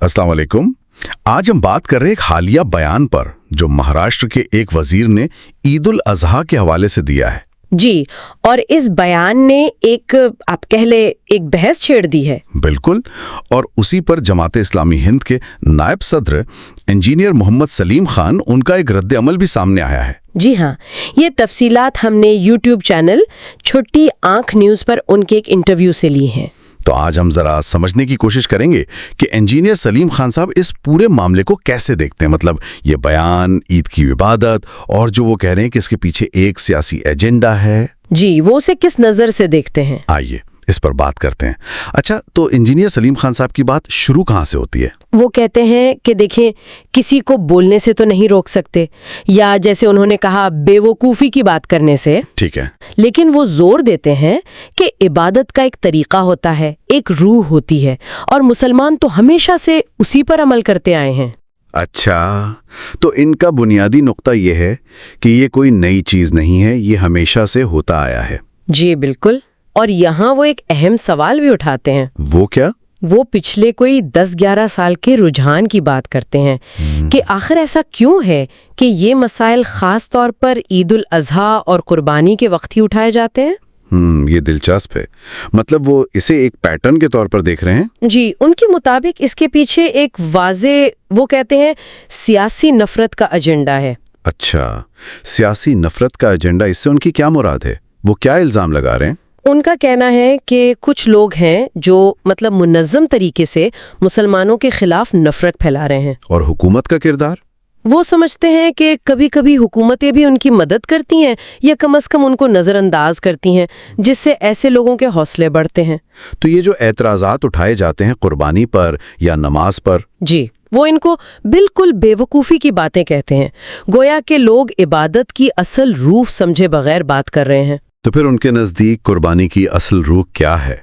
अस्सलाम वालेकुम। आज हम बात कर रहे हैं एक हालिया बयान पर जो महाराष्ट्र के एक वजीर ने ईद उल अजहा के हवाले से दिया है। जी, और इस बयान ने एक आप कह ले एक बहस छेड़ दी है। बिल्कुल, और उसी पर जमात इस्लामी हिंद के नायब सदर इंजीनियर मोहम्मद सलीम खान उनका एक रद्द अमल भी सामने आया है। जी हाँ, ये तफसीलात हमने यूट्यूब चैनल छोटी आंख न्यूज़ पर उनके एक इंटरव्यू से ली हैं। तो आज हम जरा समझने की कोशिश करेंगे कि इंजीनियर सलीम खान साहब इस पूरे मामले को कैसे देखते हैं। मतलब ये बयान, ईद की इबादत और जो वो कह रहे हैं कि इसके पीछे एक सियासी एजेंडा है, जी, वो उसे किस नज़र से देखते हैं। आइए इस पर बात करते हैं। अच्छा, तो इंजीनियर सलीम खान साहब की बात शुरू कहाँ से होती है? वो कहते हैं कि देखें, किसी को बोलने से तो नहीं रोक सकते, या जैसे उन्होंने कहा बेवकूफ़ी की बात करने से। ठीक है, लेकिन वो जोर देते हैं कि इबादत का एक तरीका होता है, एक रूह होती है, और मुसलमान तो हमेशा से उसी पर अमल करते आए हैं। अच्छा, तो इनका बुनियादी नुक्ता ये है कि ये कोई नई चीज़ नहीं है, ये हमेशा से होता आया है। जी बिल्कुल, और यहाँ वो एक अहम सवाल भी उठाते हैं। वो क्या? वो पिछले कोई 10-11 साल के रुझान की बात करते हैं कि आखिर ऐसा क्यों है कि ये मसाइल खास तौर पर ईद उल अजहा और कुर्बानी के वक्त ही उठाए जाते हैं। ये दिलचस्प है। मतलब वो इसे एक पैटर्न के तौर पर देख रहे हैं? जी, उनके मुताबिक इसके पीछे एक वाज़े, वो कहते हैं, सियासी नफरत का एजेंडा है। अच्छा, सियासी नफरत का एजेंडा, इससे उनकी क्या मुराद है? वो क्या इल्ज़ाम लगा रहे हैं? उनका कहना है कि कुछ लोग हैं जो मतलब मुनज़्ज़म तरीके से मुसलमानों के खिलाफ नफरत फैला रहे हैं। और हुकूमत का किरदार? वो समझते हैं कि कभी कभी हुकूमतें भी उनकी मदद करती हैं या कम से कम उनको नज़रअंदाज करती हैं, जिससे ऐसे लोगों के हौसले बढ़ते हैं। तो ये जो एतराज़ात उठाए जाते हैं कुर्बानी पर या नमाज पर, जी, वो इनको बिल्कुल बेवकूफ़ी की बातें कहते हैं, गोया के लोग इबादत की असल रूह समझे बगैर बात कर रहे हैं। तो फिर उनके नज़दीक कुर्बानी की असल रूह क्या है,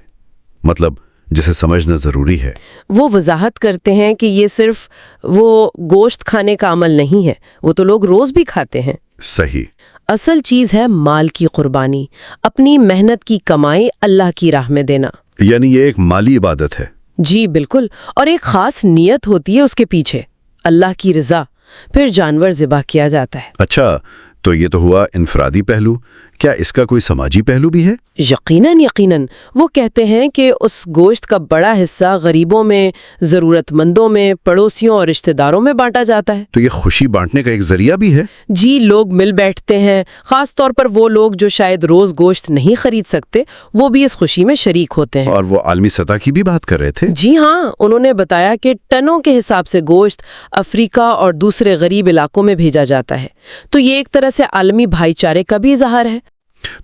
मतलब जिसे समझना ज़रूरी है? वो वजाहत करते हैं कि ये सिर्फ वो गोश्त खाने का अमल नहीं है, वो तो लोग रोज़ भी खाते हैं। सही। असल चीज़ है माल की कुर्बानी, अपनी मेहनत की कमाई अल्लाह की राह में देना। यानी ये एक माली इबादत है? जी बिल्कुल, और एक ख़ास नियत होती है उसके पीछे, अल्लाह की रज़ा। फिर जानवर ज़िबा किया जाता है। अच्छा, तो ये तो हुआ इनफरादी पहलू, क्या इसका कोई समाजी पहलू भी है? यकीनन यकीनन। वो कहते हैं कि उस गोश्त का बड़ा हिस्सा गरीबों में, ज़रूरतमंदों में, पड़ोसियों और रिश्तेदारों में बांटा जाता है। तो ये खुशी बांटने का एक जरिया भी है? जी, लोग मिल बैठते हैं, खास तौर पर वो लोग जो शायद रोज गोश्त नहीं खरीद सकते, वो भी इस खुशी में शरीक होते हैं। और वो आलमी सतह की भी बात कर रहे थे? जी हाँ, उन्होंने बताया कि टनों के हिसाब से गोश्त अफ्रीका और दूसरे गरीब इलाकों में भेजा जाता है। तो ये एक तरह से आलमी भाईचारे का भी इजहार है।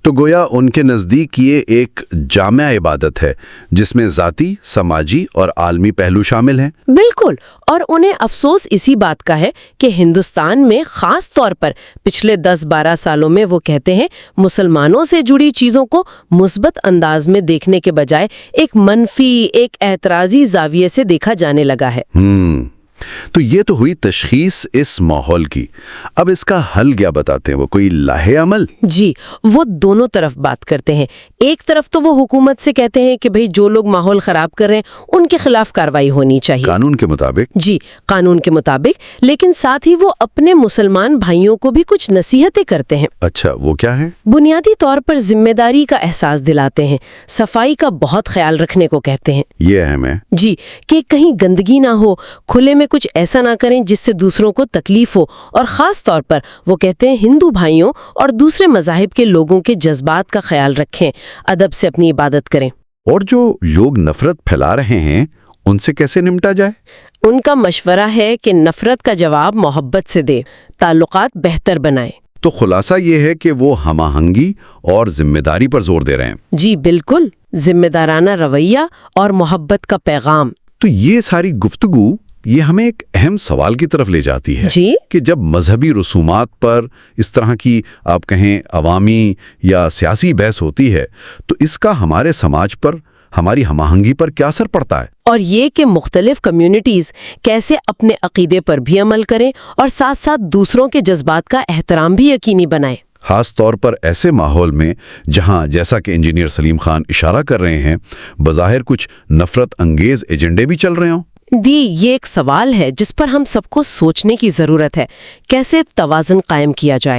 तो गोया उनके नज़दीक ये एक जामिया इबादत है जिसमें ज़ाती, समाजी और आलमी पहलू शामिल हैं। बिल्कुल, और उन्हें अफसोस इसी बात का है कि हिंदुस्तान में खास तौर पर पिछले 10-12 सालों में वो कहते हैं मुसलमानों से जुड़ी चीज़ों को मुस्बत अंदाज में देखने के बजाय एक मनफी, एक एतराज़ी जाविये से देखा जाने लगा है। तो ये तो हुई तशखीस इस माहौल की। अब इसका हल क्या बताते हैं वो, कोई लाहे अमल? जी, वो दोनों तरफ बात करते हैं। एक तरफ तो वो हुकूमत से कहते हैं कि भाई जो लोग माहौल खराब कर रहे हैं उनके खिलाफ कार्रवाई होनी चाहिए, कानून के मुताबिक। जी, कानून के मुताबिक। लेकिन साथ ही वो अपने मुसलमान भाइयों को भी कुछ नसीहतें करते हैं। अच्छा, वो क्या है? बुनियादी तौर पर जिम्मेदारी का एहसास दिलाते हैं, सफाई का बहुत ख्याल रखने को कहते हैं। ये अहम है। जी, कि कहीं गंदगी ना हो, खुले में कुछ ऐसा ना करें जिससे दूसरों को तकलीफ हो, और खास तौर पर वो कहते हैं हिंदू भाइयों और दूसरे मज़ाहिब के लोगों के जज्बात का ख्याल रखें, अदब से अपनी इबादत करें। और जो लोग नफरत फैला रहे हैं उनसे कैसे निपटा जाए? उनका मशवरा है कि नफरत का जवाब मोहब्बत से दे, ताल्लुकात बेहतर बनाए। तो खुलासा ये है कि वो हमआहंगी और जिम्मेदारी पर जोर दे रहे हैं। जी बिल्कुल, जिम्मेदाराना रवैया और मोहब्बत का पैगाम। तो ये सारी गुफ्तगू ये हमें एक अहम सवाल की तरफ ले जाती है जी? कि जब मजहबी रसूमात पर इस तरह की आप कहें अवामी या सियासी बहस होती है तो इसका हमारे समाज पर, हमारी हमआहंगी पर क्या असर पड़ता है? और ये कि मुख्तलिफ कम्युनिटीज़ कैसे अपने अकीदे पर भी अमल करें और साथ साथ दूसरों के जज्बात का एहतराम भी यकीनी बनाएं। खास तौर पर ऐसे माहौल में जहां, जैसा कि इंजीनियर सलीम खान इशारा कर रहे हैं, बज़ाहिर कुछ नफरत अंगेज एजेंडे भी चल रहे हों। دی یہ ایک سوال ہے جس پر ہم سب کو سوچنے کی ضرورت ہے، کیسے توازن قائم کیا جائے؟